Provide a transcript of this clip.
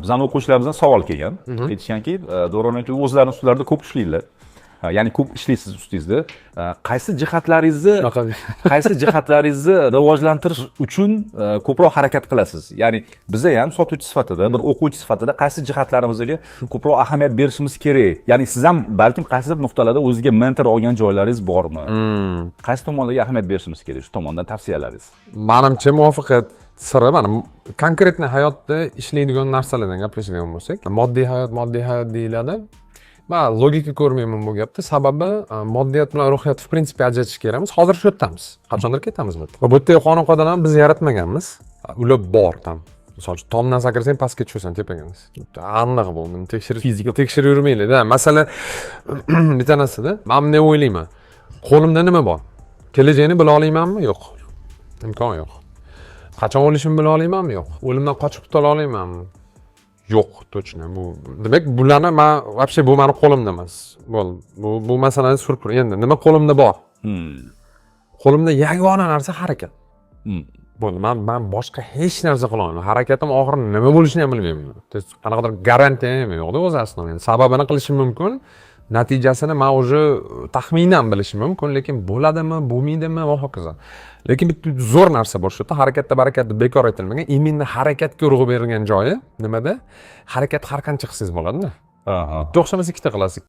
Bizning o'quvchilarimizdan savol kelgan. Aytishganki, Davron aka o'zlarini ustlarida ko'p ishlaydilar. Ya'ni ko'p ishlaysiz ustingizda. Qaysi jihatlaringizni rivojlantirish uchun ko'proq harakat qilasiz? Ya'ni biza ham sotuvchi sifatida, bir o'quvchi sifatida qaysi jihatlarimizga ko'proq ahamiyat berishimiz kerak? Ya'ni siz ham balkim qaysidir nuqtalarda o'zingizga mentor olgan joylaringiz bormi? Qaysi tomonlarga ahamiyat berishimiz kerak? Shu tomondan tavsiyalaringiz. Menimcha muvaffaqiyat siri mana konkretniy hayotda ishlaydigan narsalardan gaplashadigan bo'lsak, moddiy hayot deyiladi. Men logika ko'rmayman bu gapda. Sababi moddiyat bilan ruhiyatni в принципе ajratish kerakmiz. Hozir shu yerdamiz. Qachondir ketamiz bu yerda. Bu yerdagi xonaqodalarni biz yaratmaganmiz. Ular bor tam. Misol uchun tomdan sakrasang pastga tushasan tepaga. Aniq bu. Tekshirib yurmaylik-da. Masalan, bitta narsada men bunday o'ylayman. Qo'limda nima bor? Kelajakni bila olmaymanmi? Yo'q. Imkon yo'q. Qachon o'lishimni bila olmaymanmi? Yo'q. O'limdan qochib qutula olmaymanmi? Yo'q, точно. Bu demak, bularni men вообще bu meni qo'limda emas. Bu masalani surpir. Endi nima qo'limda bor? Qo'limda yagona narsa harakat. Bo'ldi. Men boshqa hech narsa qila olmayman. Harakatim oxiri nima bo'lishini ham bilmayman. Qanaqadir garantiya ham yo'q-da o'z aslida. Sababini qilishim mumkin. Natijasini men уже taxminan bilishim mumkin, lekin bo'ladimi, bo'lmaydimi va hokazo. Lekin bitta zo'r narsa bor shu yerda, harakatda barakatni bekor aytilmagan, именно harakatga urg'u berilgan joyi nimada? Harakat har qancha qilsangiz bo'ladi-da. Bitta o'xshamas ikkita qilasiz.